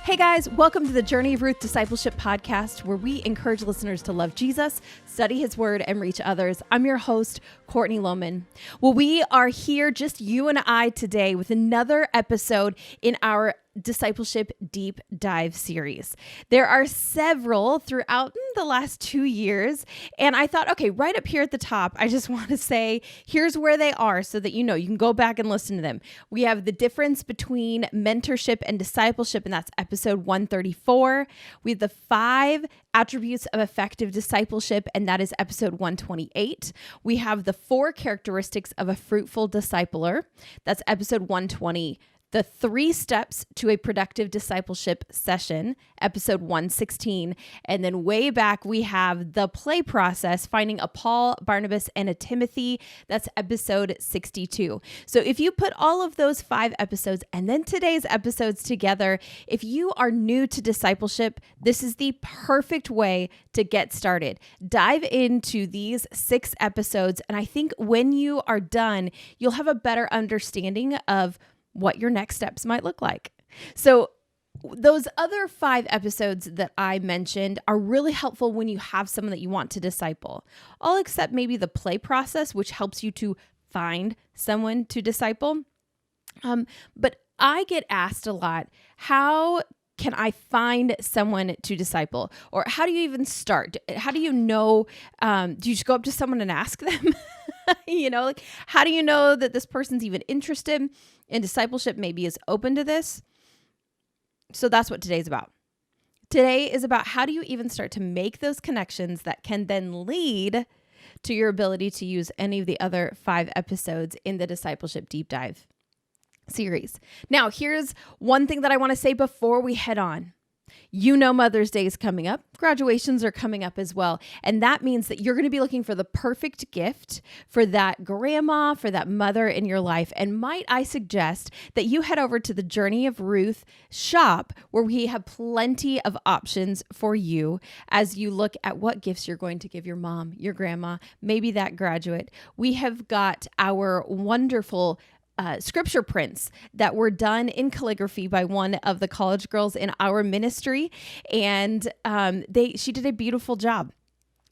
Hey guys, welcome to the Journey of Ruth Discipleship Podcast, where we encourage listeners to love Jesus, study his word, and reach others. I'm your host, Courtney Lowman. Well, we are here, just you and I today, with another episode in our Discipleship Deep Dive Series. There are several throughout the last 2 years, and I thought, okay, right up here at the top, I just want to say, here's where they are so that you know, you can go back and listen to them. We have the difference between mentorship and discipleship, and that's episode 134. We have the 5 attributes of effective discipleship, and that is episode 128. We have the 4 characteristics of a fruitful discipler. That's episode 120. The 3 steps to a productive discipleship session, episode 116. And then way back, we have the play process, finding a Paul, Barnabas, and a Timothy. That's episode 62. So if you put all of those 5 episodes and then today's episodes together, if you are new to discipleship, this is the perfect way to get started. Dive into these 6 episodes. And I think when you are done, you'll have a better understanding of what your next steps might look like. So those other 5 episodes that I mentioned are really helpful when you have someone that you want to disciple, all except maybe the play process, which helps you to find someone to disciple. But I get asked a lot, how can I find someone to disciple? Or how do you even start? How do you know? Do you just go up to someone and ask them? Like how do you know that this person's even interested in discipleship, maybe is open to this? So that's what today's about. Today is about how do you even start to make those connections that can then lead to your ability to use any of the other 5 episodes in the Discipleship Deep Dive series. Now, here's one thing that I want to say before we head on. You know Mother's Day is coming up. Graduations are coming up as well. And that means that you're going to be looking for the perfect gift for that grandma, for that mother in your life. And might I suggest that you head over to the Journey of Ruth shop, where we have plenty of options for you as you look at what gifts you're going to give your mom, your grandma, maybe that graduate. We have got our wonderful scripture prints that were done in calligraphy by one of the college girls in our ministry. And she did a beautiful job.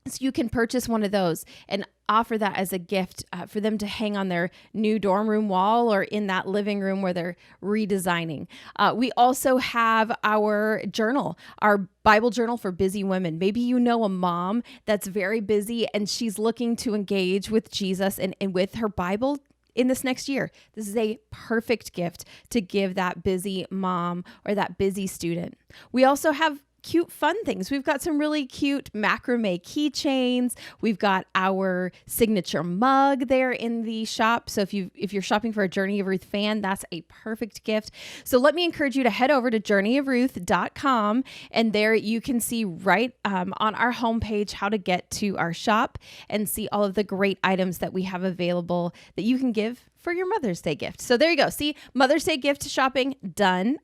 So you can purchase one of those and offer that as a gift for them to hang on their new dorm room wall or in that living room where they're redesigning. We also have our journal, our Bible journal for busy women. Maybe you know a mom that's very busy and she's looking to engage with Jesus and with her Bible in this next year. This is a perfect gift to give that busy mom or that busy student. We also have cute, fun things. We've got some really cute macrame keychains. We've got our signature mug there in the shop. So if you're shopping for a Journey of Ruth fan, that's a perfect gift. So let me encourage you to head over to journeyofruth.com, and there you can see right on our homepage how to get to our shop and see all of the great items that we have available that you can give for your Mother's Day gift. So there you go. See, Mother's Day gift shopping done.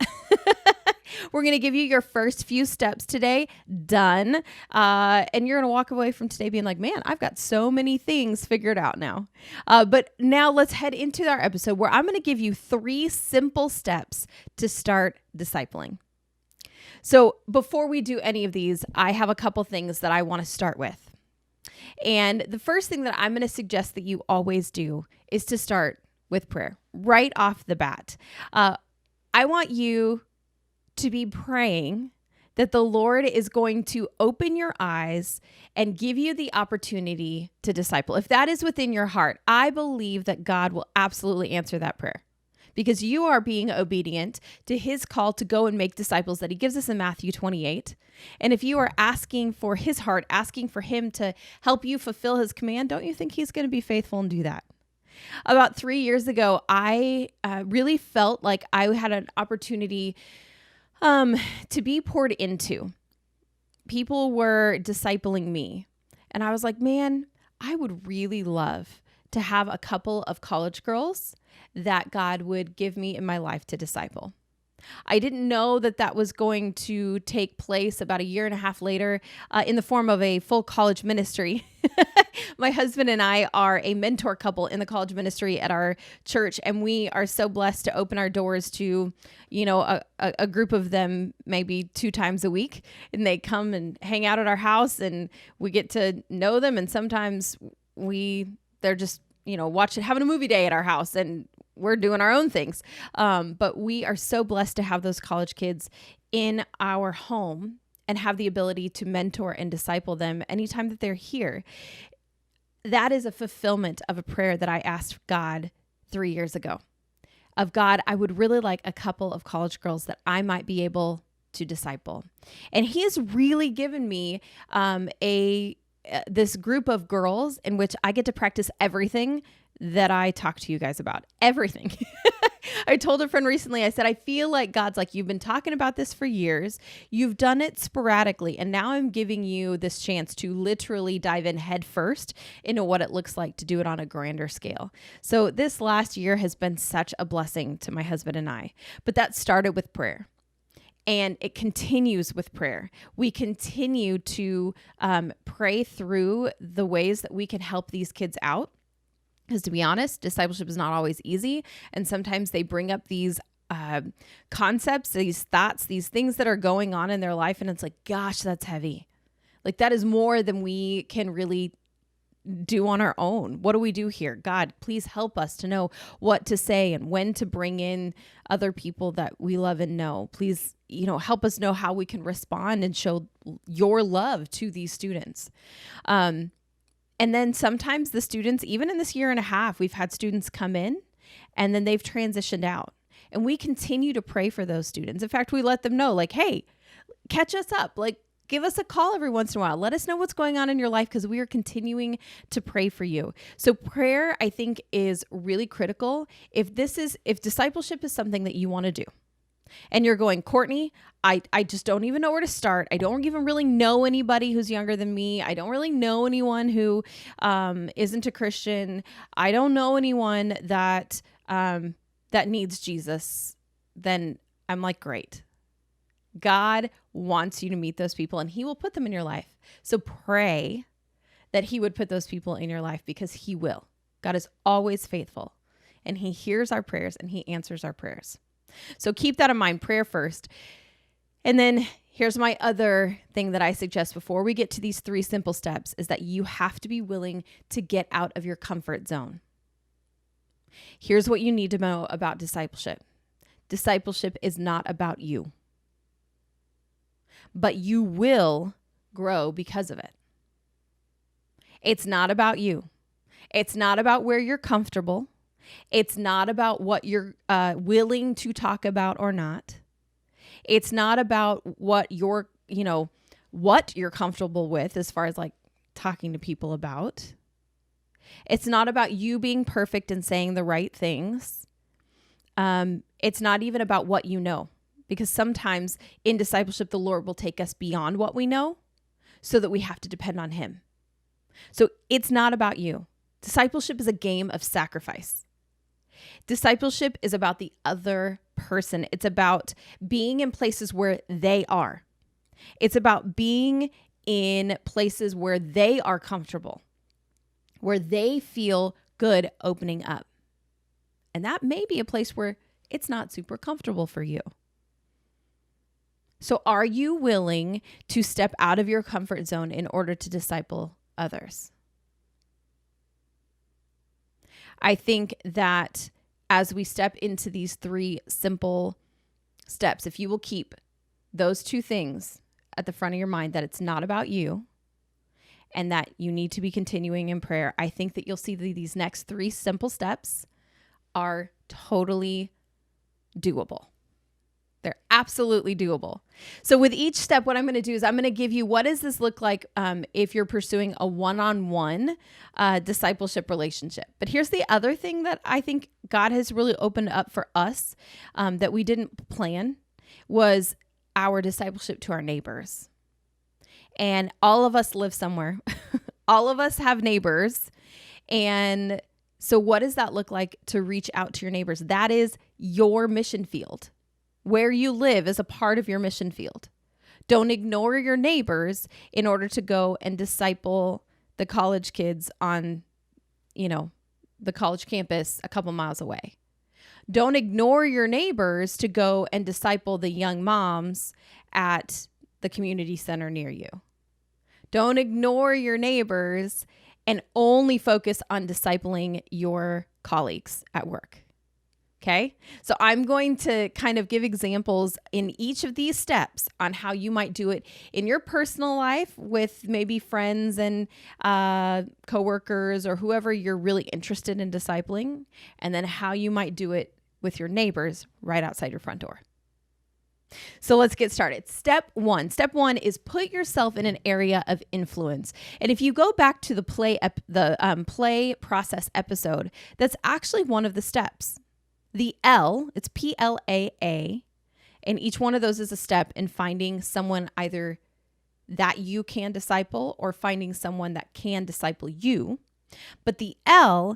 We're going to give you your first few steps today. Done. And you're going to walk away from today being like, man, I've got so many things figured out now. But now let's head into our episode where I'm going to give you 3 simple steps to start discipling. So before we do any of these, I have a couple things that I want to start with. And the first thing that I'm going to suggest that you always do is to start with prayer right off the bat. I want you to be praying that the Lord is going to open your eyes and give you the opportunity to disciple. If that is within your heart, I believe that God will absolutely answer that prayer because you are being obedient to his call to go and make disciples that he gives us in Matthew 28. And if you are asking for his heart, asking for him to help you fulfill his command, don't you think he's going to be faithful and do that? About 3 years ago, I really felt like I had an opportunity to be poured into. People were discipling me. And I was like, man, I would really love to have a couple of college girls that God would give me in my life to disciple. I didn't know that that was going to take place about a year and a half later in the form of a full college ministry. My husband and I are a mentor couple in the college ministry at our church, and we are so blessed to open our doors to, a group of them maybe 2 times a week, and they come and hang out at our house, and we get to know them, and sometimes they're just, having a movie day at our house, and we're doing our own things. But we are so blessed to have those college kids in our home and have the ability to mentor and disciple them anytime that they're here. That is a fulfillment of a prayer that I asked God 3 years ago. Of God, I would really like a couple of college girls that I might be able to disciple. And He has really given me this group of girls in which I get to practice everything that I talk to you guys about. Everything. I told a friend recently, I said, I feel like God's like, you've been talking about this for years. You've done it sporadically. And now I'm giving you this chance to literally dive in head first into what it looks like to do it on a grander scale. So this last year has been such a blessing to my husband and I. But that started with prayer. And it continues with prayer. We continue to pray through the ways that we can help these kids out. Because to be honest, discipleship is not always easy. And sometimes they bring up these concepts, these thoughts, these things that are going on in their life. And it's like, gosh, that's heavy. Like that is more than we can really do on our own. What do we do here? God, please help us to know what to say and when to bring in other people that we love and know. Please, help us know how we can respond and show your love to these students. And then sometimes the students, even in this year and a half, we've had students come in and then they've transitioned out. And we continue to pray for those students. In fact, we let them know, like, hey, catch us up. Like, give us a call every once in a while. Let us know what's going on in your life because we are continuing to pray for you. So prayer, I think, is really critical. If discipleship is something that you want to do, and you're going, Courtney, I just don't even know where to start. I don't even really know anybody who's younger than me. I don't really know anyone who isn't a Christian. I don't know anyone that needs Jesus. Then I'm like, great. God wants you to meet those people and He will put them in your life. So pray that He would put those people in your life because He will. God is always faithful and He hears our prayers and He answers our prayers. So keep that in mind, prayer first. And then here's my other thing that I suggest before we get to these 3 simple steps is that you have to be willing to get out of your comfort zone. Here's what you need to know about discipleship. Discipleship is not about you, but you will grow because of it. It's not about you. It's not about where you're comfortable. It's not about what you're willing to talk about or not. It's not about what you're comfortable with as far as like talking to people about. It's not about you being perfect and saying the right things. It's not even about what you know, because sometimes in discipleship, the Lord will take us beyond what we know so that we have to depend on Him. So it's not about you. Discipleship is a game of sacrifice. Discipleship is about the other person. It's about being in places where they are. It's about being in places where they are comfortable, where they feel good opening up. And that may be a place where it's not super comfortable for you. So are you willing to step out of your comfort zone in order to disciple others? I think that as we step into these 3 simple steps, if you will keep those 2 things at the front of your mind, that it's not about you and that you need to be continuing in prayer, I think that you'll see that these next 3 simple steps are totally doable. They're absolutely doable. So with each step, what I'm going to do is I'm going to give you, what does this look like if you're pursuing a one-on-one discipleship relationship? But here's the other thing that I think God has really opened up for us that we didn't plan was our discipleship to our neighbors. And all of us live somewhere. All of us have neighbors. And so what does that look like to reach out to your neighbors? That is your mission field. where you live is a part of your mission field. Don't ignore your neighbors in order to go and disciple the college kids on, the college campus a couple miles away. Don't ignore your neighbors to go and disciple the young moms at the community center near you. Don't ignore your neighbors and only focus on discipling your colleagues at work. Okay, so I'm going to kind of give examples in each of these steps on how you might do it in your personal life with maybe friends and coworkers or whoever you're really interested in discipling, and then how you might do it with your neighbors right outside your front door. So let's get started. Step one is put yourself in an area of influence. And if you go back to the play process episode, that's actually one of the steps. The L, it's PLAA, and each one of those is a step in finding someone either that you can disciple or finding someone that can disciple you. But the L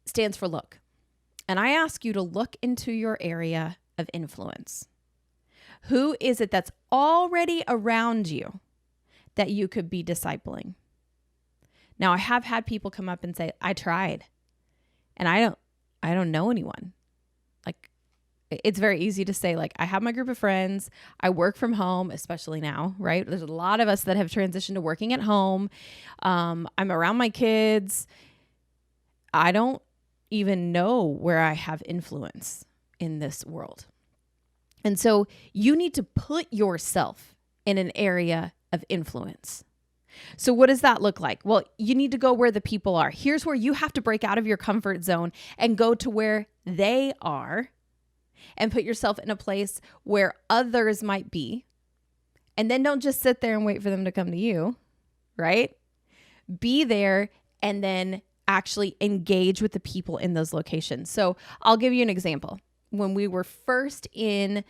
stands for look. And I ask you to look into your area of influence. Who is it that's already around you that you could be discipling? Now, I have had people come up and say, I tried, and I don't know anyone. Like, it's very easy to say, like, I have my group of friends. I work from home, especially now, right? There's a lot of us that have transitioned to working at home. I'm around my kids. I don't even know where I have influence in this world. And so you need to put yourself in an area of influence. So what does that look like? Well, you need to go where the people are. Here's where you have to break out of your comfort zone and go to where they are and put yourself in a place where others might be. And then don't just sit there and wait for them to come to you, right? Be there and then actually engage with the people in those locations. So I'll give you an example. When we were first started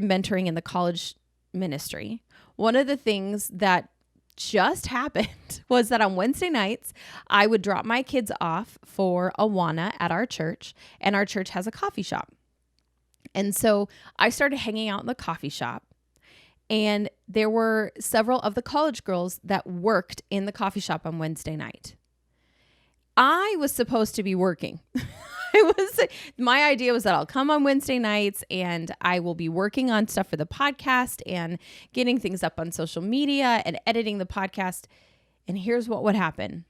mentoring in the college ministry, one of the things that just happened was that on Wednesday nights, I would drop my kids off for Awana at our church, and our church has a coffee shop. And so I started hanging out in the coffee shop, and there were several of the college girls that worked in the coffee shop on Wednesday night. I was supposed to be working. My idea was that I'll come on Wednesday nights and I will be working on stuff for the podcast and getting things up on social media and editing the podcast. And here's what would happen.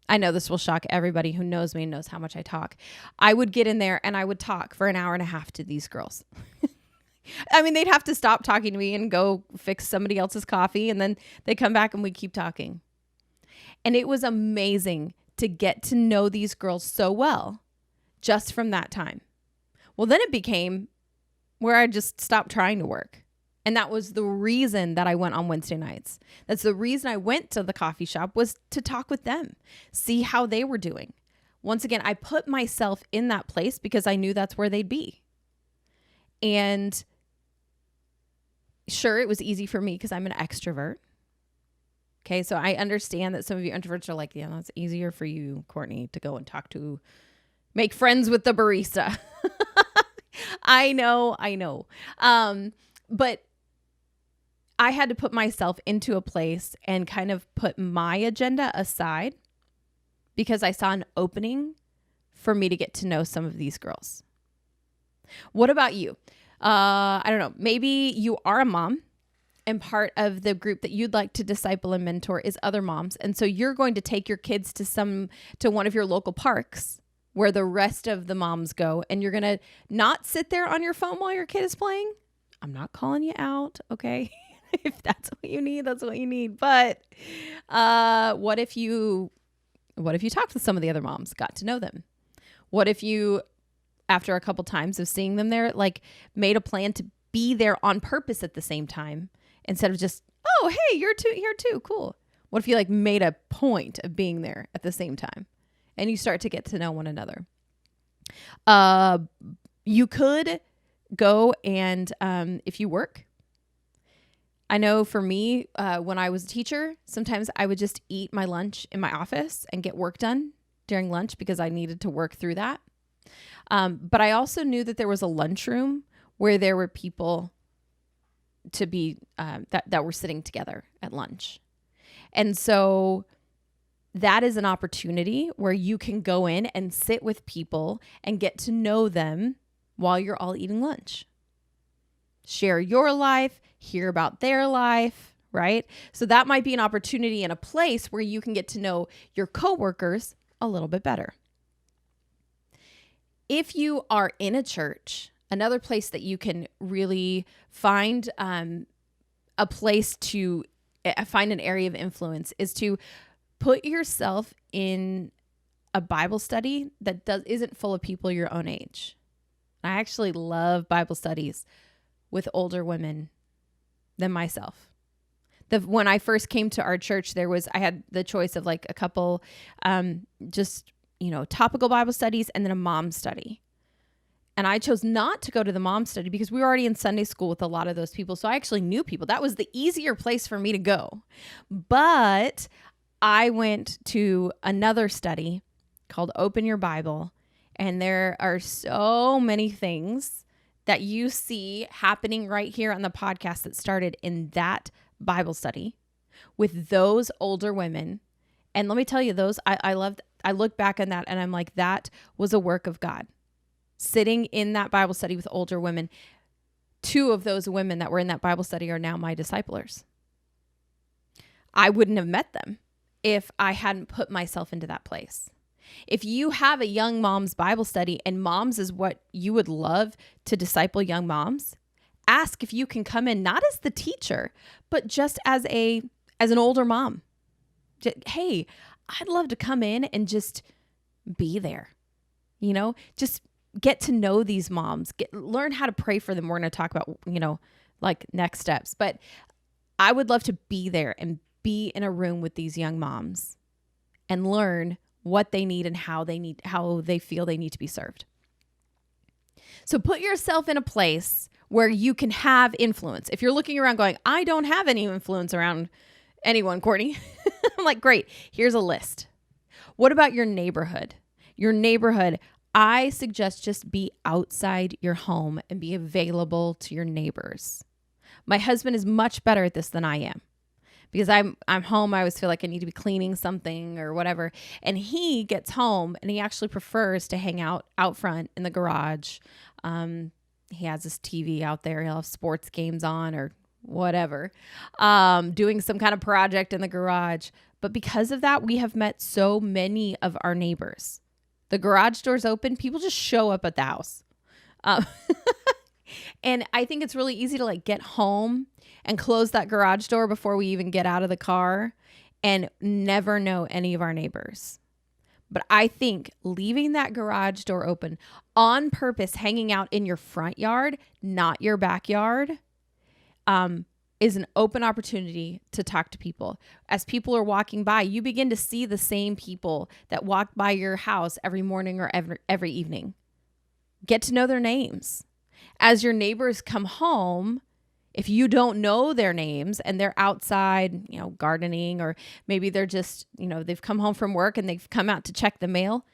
I know this will shock everybody who knows me and knows how much I talk. I would get in there and I would talk for an hour and a half to these girls. I mean, they'd have to stop talking to me and go fix somebody else's coffee. And then they come back and we keep talking. And it was amazing to get to know these girls so well. Just from that time. Well, then it became where I just stopped trying to work. And that was the reason that I went on Wednesday nights. That's the reason I went to the coffee shop, was to talk with them, see how they were doing. Once again, I put myself in that place because I knew that's where they'd be. And sure, it was easy for me because I'm an extrovert. Okay, so I understand that some of you introverts are like, yeah, it's easier for you, Courtney, to go and make friends with the barista. I know. But I had to put myself into a place and kind of put my agenda aside because I saw an opening for me to get to know some of these girls. What about you? I don't know. Maybe you are a mom and part of the group that you'd like to disciple and mentor is other moms. And so you're going to take your kids to one of your local parks where the rest of the moms go, and you're going to not sit there on your phone while your kid is playing. I'm not calling you out, okay? If that's what you need, that's what you need. But what if you talked with some of the other moms, got to know them? What if you, after a couple times of seeing them there, like made a plan to be there on purpose at the same time instead of just, oh, hey, you're here too, cool. What if you like made a point of being there at the same time? And you start to get to know one another. You could go and, if you work, I know for me, when I was a teacher, sometimes I would just eat my lunch in my office and get work done during lunch because I needed to work through that. But I also knew that there was a lunchroom where there were people to be that were sitting together at lunch. And so that is an opportunity where you can go in and sit with people and get to know them while you're all eating lunch. Share your life, hear about their life, right? So that might be an opportunity and a place where you can get to know your coworkers a little bit better. If you are in a church, another place that you can really find a place to find an area of influence is to put yourself in a Bible study that isn't full of people your own age. I actually love Bible studies with older women than myself. When I first came to our church, I had the choice of like a couple topical Bible studies and then a mom study. And I chose not to go to the mom study because we were already in Sunday school with a lot of those people. So I actually knew people. That was the easier place for me to go. But I went to another study called Open Your Bible, and there are so many things that you see happening right here on the podcast that started in that Bible study with those older women. And let me tell you, I look back on that and I'm like, that was a work of God. Sitting in that Bible study with older women, 2 of those women that were in that Bible study are now my disciplers. I wouldn't have met them if I hadn't put myself into that place. If you have a young mom's Bible study and moms is what you would love to disciple young moms, ask if you can come in, not as the teacher, but just as an older mom. Hey, I'd love to come in and just be there. Just get to know these moms, learn how to pray for them. We're going to talk about, like next steps, but I would love to be there and be in a room with these young moms and learn what they need and how they feel they need to be served. So put yourself in a place where you can have influence. If you're looking around going, I don't have any influence around anyone, Courtney. I'm like, great. Here's a list. What about your neighborhood? Your neighborhood, I suggest just be outside your home and be available to your neighbors. My husband is much better at this than I am. Because I'm home, I always feel like I need to be cleaning something or whatever. And he gets home and he actually prefers to hang out front in the garage. He has his TV out there. He'll have sports games on or whatever, doing some kind of project in the garage. But because of that, we have met so many of our neighbors. The garage door's open. People just show up at the house. And I think it's really easy to like get home and close that garage door before we even get out of the car and never know any of our neighbors. But I think leaving that garage door open on purpose, hanging out in your front yard, not your backyard, is an open opportunity to talk to people. As people are walking by, you begin to see the same people that walk by your house every morning or every evening. Get to know their names. As your neighbors come home, if you don't know their names and they're outside, gardening, or maybe they're just, they've come home from work and they've come out to check the mail,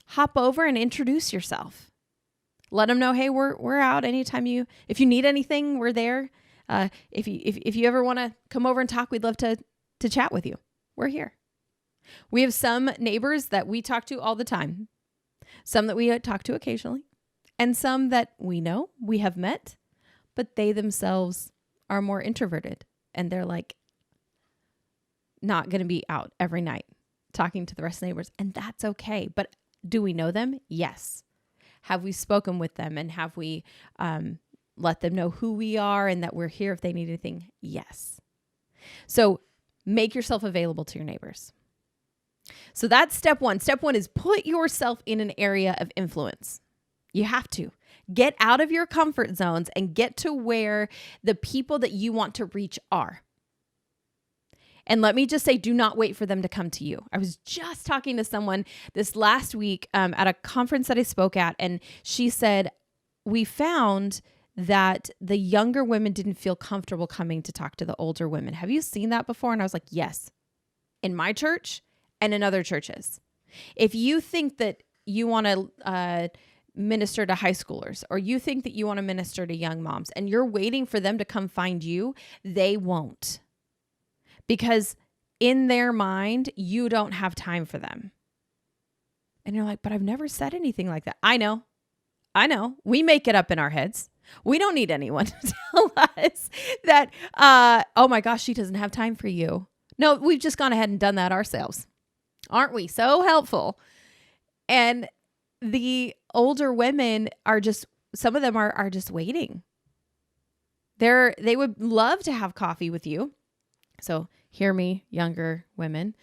hop over and introduce yourself. Let them know, hey, we're out anytime if you need anything, we're there. If you ever want to come over and talk, we'd love to chat with you. We're here. We have some neighbors that we talk to all the time, some that we talk to occasionally, and some that we know we have met, but they themselves are more introverted and they're like not going to be out every night talking to the rest of the neighbors. And that's okay. But do we know them? Yes. Have we spoken with them and have we let them know who we are and that we're here if they need anything? Yes. So make yourself available to your neighbors. So that's step 1. Step 1 is put yourself in an area of influence. You have to get out of your comfort zones and get to where the people that you want to reach are. And let me just say, do not wait for them to come to you. I was just talking to someone this last week at a conference that I spoke at, and she said, we found that the younger women didn't feel comfortable coming to talk to the older women. Have you seen that before? And I was like, yes, in my church and in other churches. If you think that you want to minister to high schoolers, or you think that you want to minister to young moms, and you're waiting for them to come find you, they won't. Because in their mind, you don't have time for them. And you're like, but I've never said anything like that. I know. We make it up in our heads. We don't need anyone to tell us that, oh my gosh, she doesn't have time for you. No, we've just gone ahead and done that ourselves. Aren't we so helpful? And the older women are just, some of them are just waiting. They would love to have coffee with you. So hear me, younger women.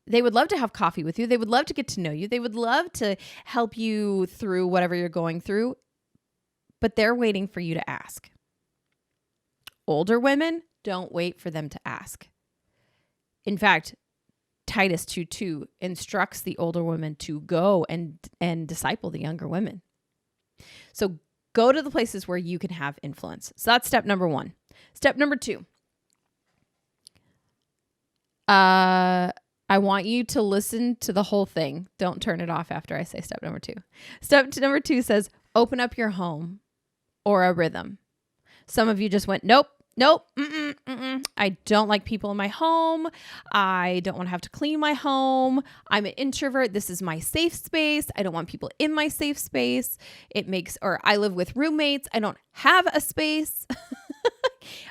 They would love to have coffee with you. They would love to get to know you. They would love to help you through whatever you're going through, but they're waiting for you to ask. Older women, don't wait for them to ask. In fact, Titus 2:2 instructs the older women to go and disciple the younger women. So go to the places where you can have influence. So that's step number 1. Step number 2. I want you to listen to the whole thing. Don't turn it off after I say step number 2. Step number 2 says, open up your home or a rhythm. Some of you just went, nope. I don't like people in my home. I don't want to have to clean my home. I'm an introvert. This is my safe space. I don't want people in my safe space. I live with roommates. I don't have a space.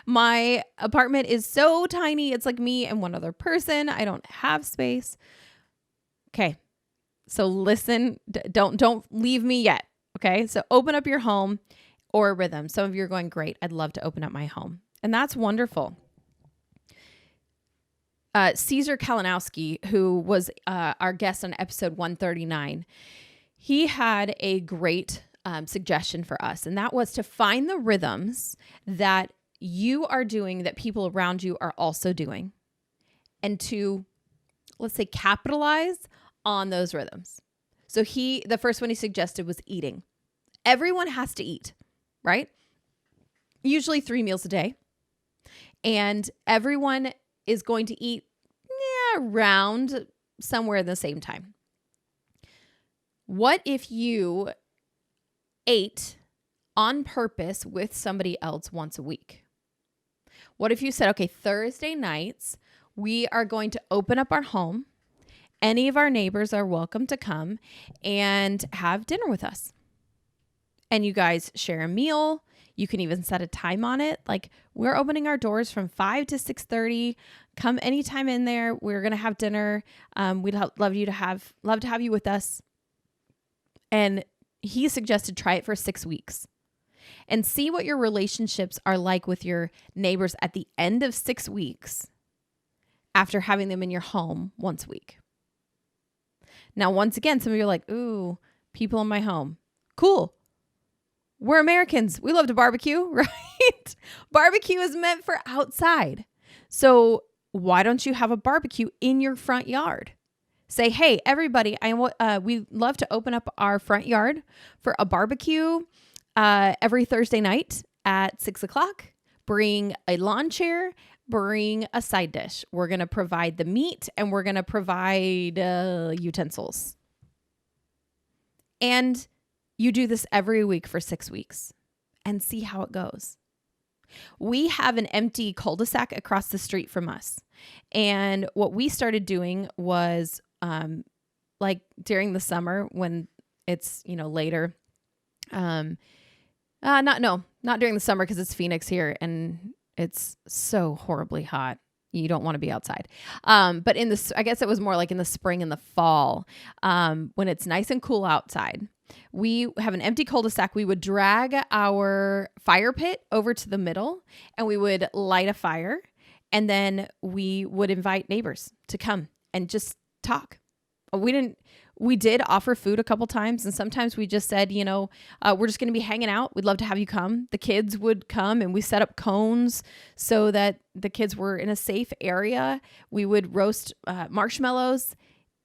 My apartment is so tiny. It's like me and one other person. I don't have space. Okay. So listen, don't leave me yet. Okay. So open up your home or a rhythm. Some of you are going, great. I'd love to open up my home. And that's wonderful. Caesar Kalinowski, who was our guest on episode 139, he had a great suggestion for us. And that was to find the rhythms that you are doing that people around you are also doing, and to, let's say, capitalize on those rhythms. So the first one he suggested was eating. Everyone has to eat, right? Usually 3 meals a day. And everyone is going to eat around somewhere in the same time. What if you ate on purpose with somebody else once a week? What if you said, okay, Thursday nights, we are going to open up our home. Any of our neighbors are welcome to come and have dinner with us. And you guys share a meal. You can even set a time on it. Like, we're opening our doors from 5 to 6:30. Come anytime in there. We're going to have dinner. We'd love to have you with us. And he suggested try it for 6 weeks and see what your relationships are like with your neighbors at the end of 6 weeks after having them in your home once a week. Now, once again, some of you are like, ooh, people in my home. Cool. We're Americans. We love to barbecue, right? Barbecue is meant for outside. So why don't you have a barbecue in your front yard? Say, hey, everybody, we love to open up our front yard for a barbecue every Thursday night at 6:00. Bring a lawn chair, bring a side dish. We're going to provide the meat and we're going to provide utensils. And you do this every week for 6 weeks and see how it goes. We have an empty cul-de-sac across the street from us. And what we started doing was like during the summer when it's, later. Not during the summer because it's Phoenix here and it's so horribly hot. You don't want to be outside. But I guess it was more like in the spring and the fall when it's nice and cool outside. We have an empty cul-de-sac. We would drag our fire pit over to the middle and we would light a fire, and then we would invite neighbors to come and just talk. We did offer food a couple times, and sometimes we just said, we're just going to be hanging out. We'd love to have you come. The kids would come, and we set up cones so that the kids were in a safe area. We would roast marshmallows.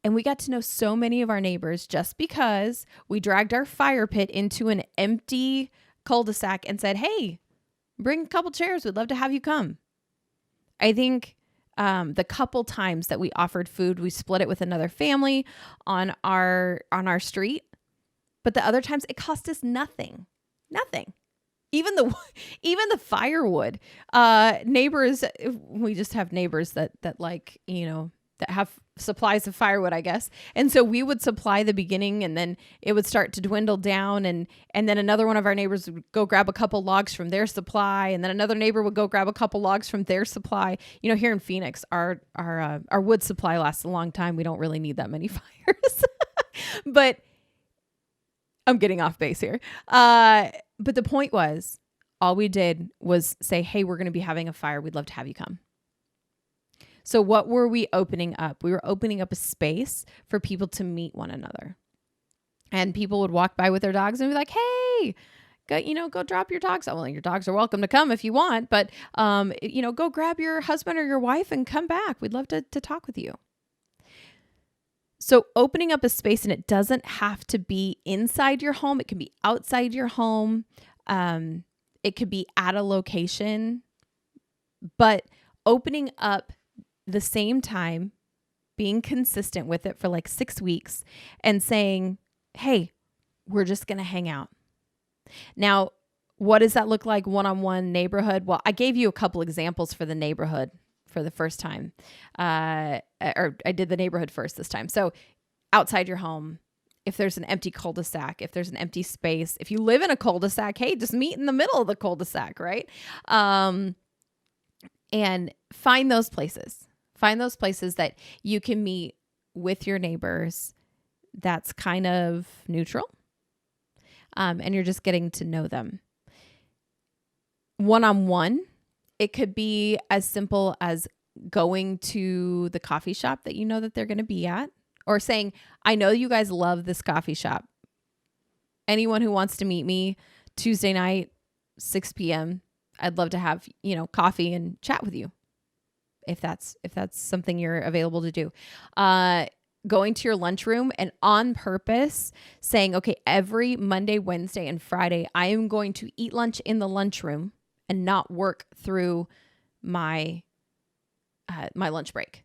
And we got to know so many of our neighbors just because we dragged our fire pit into an empty cul-de-sac and said, hey, bring a couple chairs. We'd love to have you come. I think the couple times that we offered food, we split it with another family on our street. But the other times it cost us nothing. Even the firewood, neighbors, we just have neighbors that like, that have supplies of firewood, I guess. And so we would supply the beginning, and then it would start to dwindle down. And then another one of our neighbors would go grab a couple logs from their supply. And then another neighbor would go grab a couple logs from their supply. Here in Phoenix, our wood supply lasts a long time. We don't really need that many fires, but I'm getting off base here. But the point was, all we did was say, hey, we're going to be having a fire. We'd love to have you come. So what were we opening up? We were opening up a space for people to meet one another. And people would walk by with their dogs and be like, hey, go drop your dogs. Well, your dogs are welcome to come if you want, but, go grab your husband or your wife and come back. We'd love to talk with you. So opening up a space, and it doesn't have to be inside your home. It can be outside your home. It could be at a location, but opening up the same time, being consistent with it for like 6 weeks and saying, hey, we're just going to hang out. Now, what does that look like one-on-one neighborhood? Well, I gave you a couple examples for the neighborhood for the first time. Or I did the neighborhood first this time. So outside your home, if there's an empty cul-de-sac, if there's an empty space, if you live in a cul-de-sac, hey, just meet in the middle of the cul-de-sac, right? And find those places. Find those places that you can meet with your neighbors that's kind of neutral. And you're just getting to know them. One-on-one, it could be as simple as going to the coffee shop that you know that they're going to be at, or saying, I know you guys love this coffee shop. Anyone who wants to meet me Tuesday night, 6 p.m., I'd love to have, coffee and chat with you. If that's something you're available to do. Going to your lunchroom and on purpose saying, okay, every Monday, Wednesday, and Friday, I am going to eat lunch in the lunchroom and not work through my lunch break.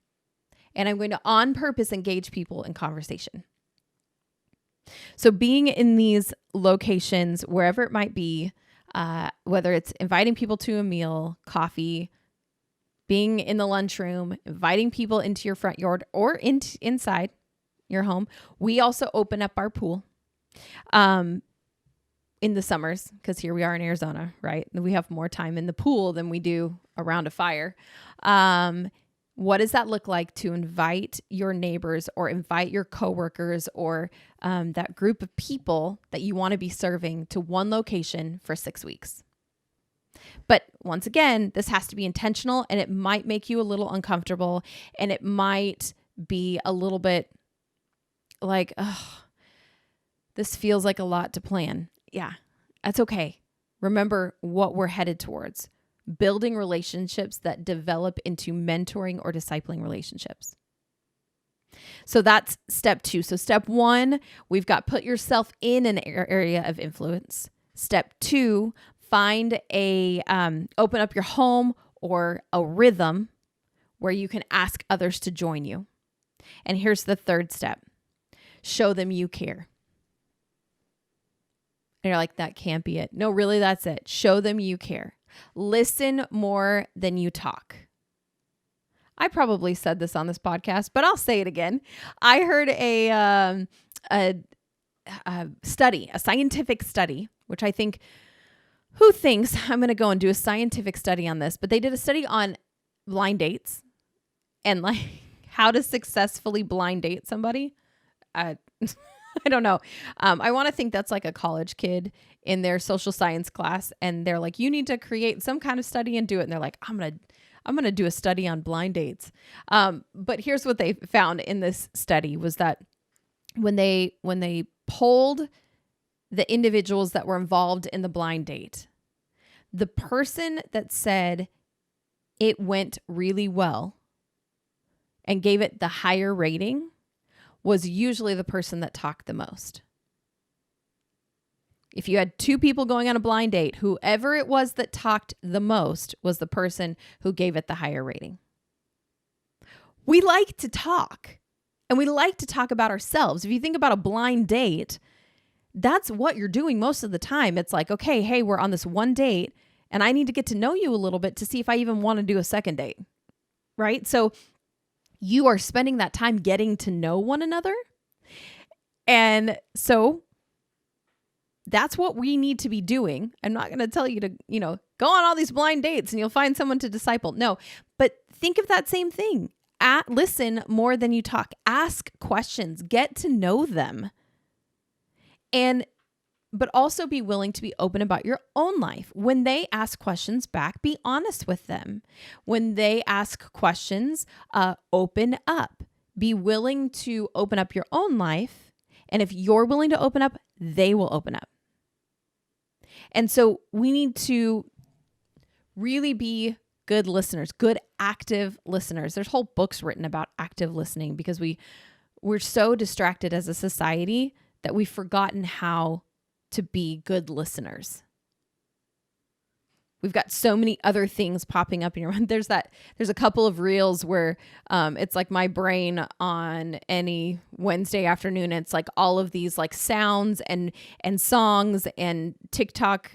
And I'm going to on purpose engage people in conversation. So being in these locations, wherever it might be, whether it's inviting people to a meal, coffee, being in the lunchroom, inviting people into your front yard or inside your home. We also open up our pool in the summers, because here we are in Arizona, right? We have more time in the pool than we do around a fire. What does that look like to invite your neighbors or invite your coworkers or that group of people that you want to be serving to one location for 6 weeks? But once again, this has to be intentional, and it might make you a little uncomfortable, and it might be a little bit like, oh, this feels like a lot to plan. Yeah, that's okay. Remember what we're headed towards: building relationships that develop into mentoring or discipling relationships. So that's step 2. So step 1, we've got put yourself in an area of influence. Step 2, find open up your home or a rhythm where you can ask others to join you. And here's the third step: show them you care. And you're like, that can't be it. No, really, that's it. Show them you care. Listen more than you talk. I probably said this on this podcast, but I'll say it again. I heard a scientific study, which I think, who thinks I'm going to go and do a scientific study on this? But they did a study on blind dates and like how to successfully blind date somebody. I don't know. I want to think that's like a college kid in their social science class, and they're like, you need to create some kind of study and do it. And they're like, I'm going to do a study on blind dates. But here's what they found in this study was that when they polled the individuals that were involved in the blind date, the person that said it went really well and gave it the higher rating was usually the person that talked the most. If you had 2 people going on a blind date, whoever it was that talked the most was the person who gave it the higher rating. We like to talk, and we like to talk about ourselves. If you think about a blind date, that's what you're doing most of the time. It's like, okay, hey, we're on this one date and I need to get to know you a little bit to see if I even want to do a second date, right? So you are spending that time getting to know one another. And so that's what we need to be doing. I'm not going to tell you to, go on all these blind dates and you'll find someone to disciple. No, but think of that same thing. Listen more than you talk. Ask questions. Get to know them. But also be willing to be open about your own life. When they ask questions back, be honest with them. When they ask questions, open up. Be willing to open up your own life. And if you're willing to open up, they will open up. And so we need to really be good listeners, good active listeners. There's whole books written about active listening because we're so distracted as a society that we've forgotten how to be good listeners. We've got so many other things popping up in your mind. There's a couple of reels where it's like my brain on any Wednesday afternoon. It's like all of these like sounds and songs and TikTok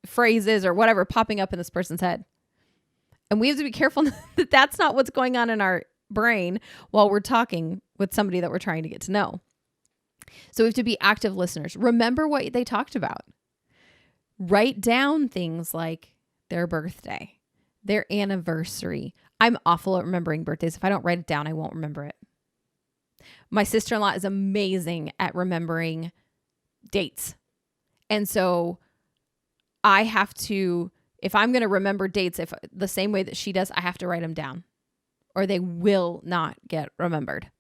phrases or whatever popping up in this person's head. And we have to be careful that that's not what's going on in our brain while we're talking with somebody that we're trying to get to know. So we have to be active listeners. Remember what they talked about. Write down things like their birthday, their anniversary. I'm awful at remembering birthdays. If I don't write it down, I won't remember it. My sister-in-law is amazing at remembering dates. And so I have to, if I'm going to remember dates, if the same way that she does, I have to write them down or they will not get remembered.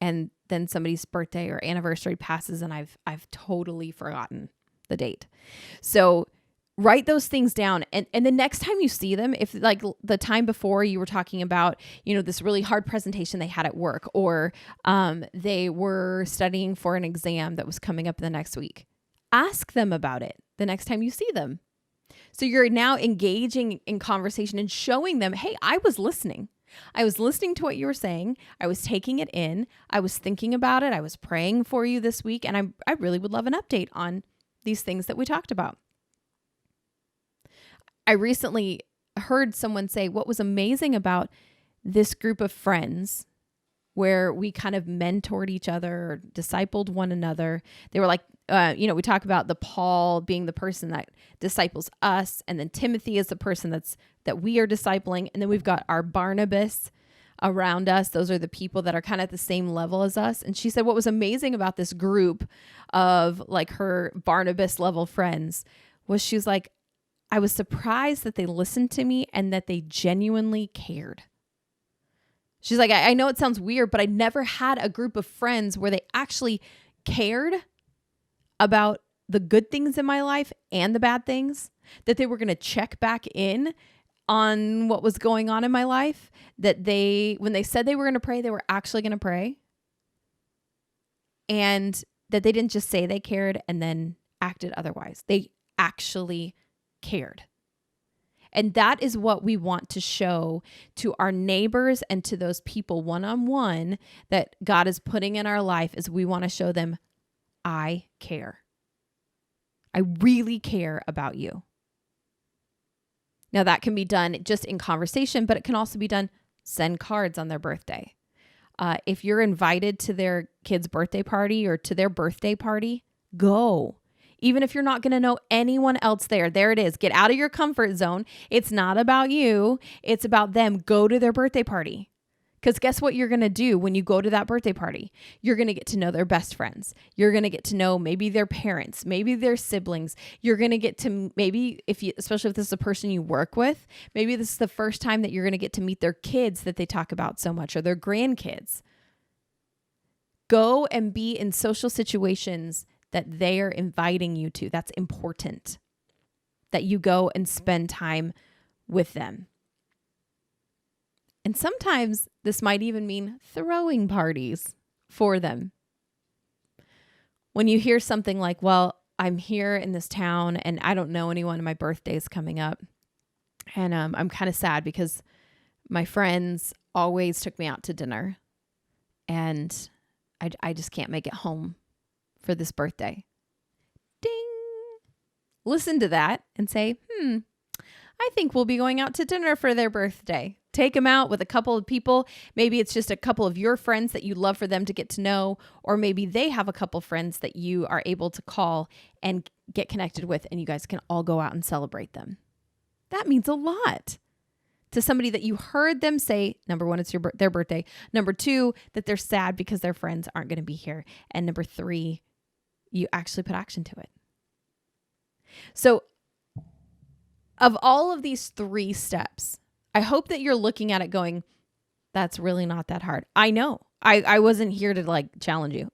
And then somebody's birthday or anniversary passes and I've totally forgotten the date. So write those things down. And the next time you see them, if like the time before you were talking about, this really hard presentation they had at work, or they were studying for an exam that was coming up the next week, ask them about it the next time you see them. So you're now engaging in conversation and showing them, hey, I was listening. I was listening to what you were saying. I was taking it in. I was thinking about it. I was praying for you this week. And I really would love an update on these things that we talked about. I recently heard someone say what was amazing about this group of friends where we kind of mentored each other or discipled one another. They were like, we talk about the Paul being the person that disciples us, and then Timothy is the person that we are discipling, and then we've got our Barnabas around us. Those are the people that are kind of at the same level as us. And she said what was amazing about this group of like her Barnabas level friends was she's like, I was surprised that they listened to me and that they genuinely cared. She's like, I know it sounds weird, but I never had a group of friends where they actually cared about the good things in my life and the bad things, that they were going to check back in on what was going on in my life, that when they said they were going to pray, they were actually going to pray, and that they didn't just say they cared and then acted otherwise. They actually cared. And that is what we want to show to our neighbors and to those people one-on-one that God is putting in our life, is we want to show them, I care. I really care about you. Now that can be done just in conversation, but it can also be done, send cards on their birthday. If you're invited to their kid's birthday party or to their birthday party, go. Even if you're not going to know anyone else there it is. Get out of your comfort zone. It's not about you. It's about them. Go to their birthday party. Because guess what you're going to do when you go to that birthday party? You're going to get to know their best friends. You're going to get to know maybe their parents, maybe their siblings. You're going to get to especially if this is a person you work with, maybe this is the first time that you're going to get to meet their kids that they talk about so much, or their grandkids. Go and be in social situations that they are inviting you to. That's important, that you go and spend time with them. And sometimes this might even mean throwing parties for them. When you hear something like, well, I'm here in this town and I don't know anyone and my birthday's coming up. And I'm kind of sad because my friends always took me out to dinner and I just can't make it home for this birthday? Ding. Listen to that and say, I think we'll be going out to dinner for their birthday. Take them out with a couple of people. Maybe it's just a couple of your friends that you'd love for them to get to know, or maybe they have a couple friends that you are able to call and get connected with, and you guys can all go out and celebrate them. That means a lot to somebody that you heard them say, number one, it's their birthday. Number two, that they're sad because their friends aren't going to be here. And number three, you actually put action to it. So of all of these 3 steps, I hope that you're looking at it going, that's really not that hard. I know. I wasn't here to challenge you.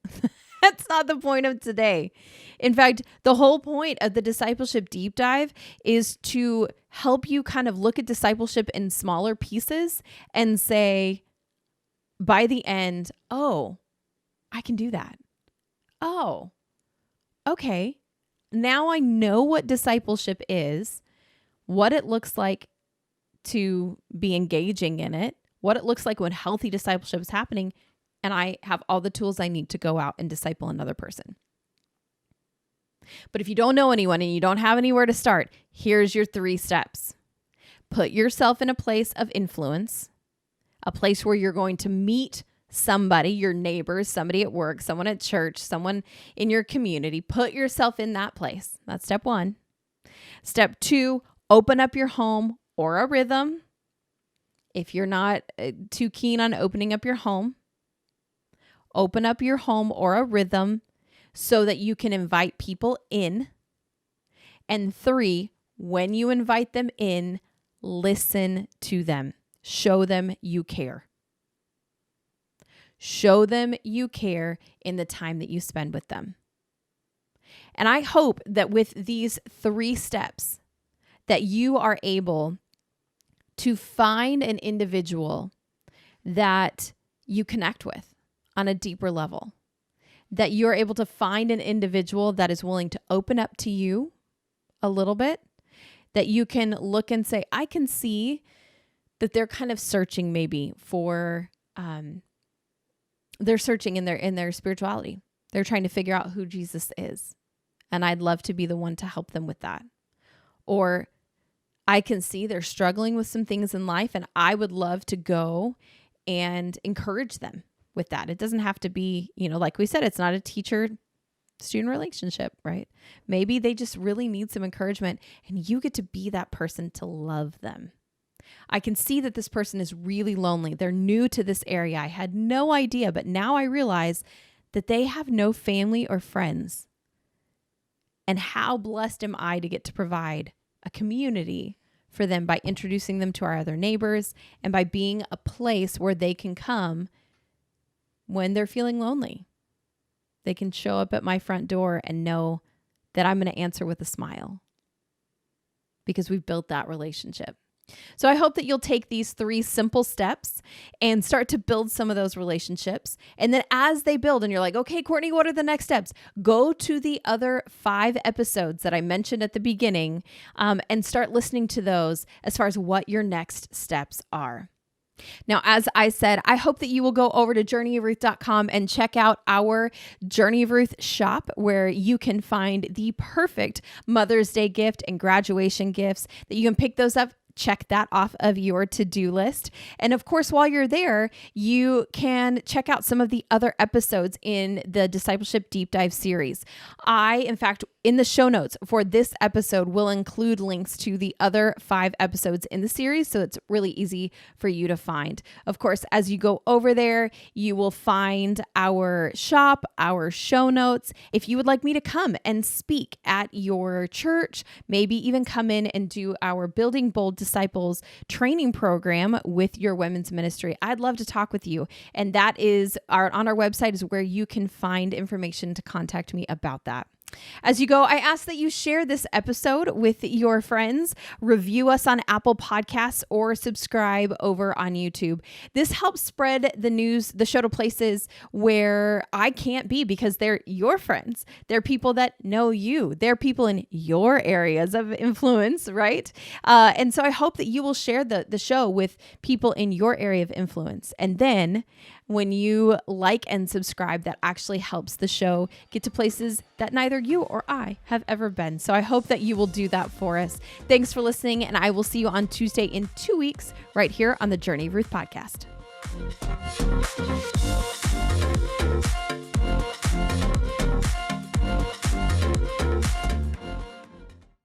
That's not the point of today. In fact, the whole point of the Discipleship Deep Dive is to help you kind of look at discipleship in smaller pieces and say, by the end, oh, I can do that. Oh, okay. Now I know what discipleship is, what it looks like to be engaging in it, what it looks like when healthy discipleship is happening, and I have all the tools I need to go out and disciple another person. But if you don't know anyone and you don't have anywhere to start, here's your 3 steps. Put yourself in a place of influence, a place where you're going to meet somebody, your neighbors, somebody at work, someone at church, someone in your community. Put yourself in that place. That's step 1. Step 2, open up your home or a rhythm. If you're not too keen on opening up your home, open up your home or a rhythm so that you can invite people in. And 3, when you invite them in, listen to them. Show them you care. Show them you care in the time that you spend with them. And I hope that with these 3 steps that you are able to find an individual that you connect with on a deeper level, that you're able to find an individual that is willing to open up to you a little bit, that you can look and say, I can see that they're kind of searching maybe for, they're searching in their spirituality. They're trying to figure out who Jesus is. And I'd love to be the one to help them with that. Or I can see they're struggling with some things in life, and I would love to go and encourage them with that. It doesn't have to be, like we said, it's not a teacher-student relationship, right? Maybe they just really need some encouragement, and you get to be that person to love them. I can see that this person is really lonely. They're new to this area. I had no idea, but now I realize that they have no family or friends. And how blessed am I to get to provide a community for them by introducing them to our other neighbors and by being a place where they can come when they're feeling lonely. They can show up at my front door and know that I'm going to answer with a smile because we've built that relationship. So I hope that you'll take these 3 simple steps and start to build some of those relationships. And then as they build and you're like, okay, Courtney, what are the next steps? Go to the other 5 episodes that I mentioned at the beginning and start listening to those as far as what your next steps are. Now, as I said, I hope that you will go over to journeyofruth.com and check out our Journey of Ruth shop, where you can find the perfect Mother's Day gift and graduation gifts that you can pick those up. Check that off of your to-do list. And of course, while you're there, you can check out some of the other episodes in the Discipleship Deep Dive series. In fact, in the show notes for this episode, will include links to the other 5 episodes in the series, so it's really easy for you to find. Of course, as you go over there, you will find our shop, our show notes. If you would like me to come and speak at your church, maybe even come in and do our Building Bold Disciples training program with your women's ministry, I'd love to talk with you. And that is on our website is where you can find information to contact me about that. As you go, I ask that you share this episode with your friends, review us on Apple Podcasts, or subscribe over on YouTube. This helps spread the show to places where I can't be because they're your friends. They're people that know you. They're people in your areas of influence, right? And so I hope that you will share the show with people in your area of influence. And then when you like and subscribe. That actually helps the show get to places that neither you or I have ever been. So I hope that you will do that for us. Thanks for listening, and I will see you on Tuesday in 2 weeks right here on the Journey of Ruth podcast.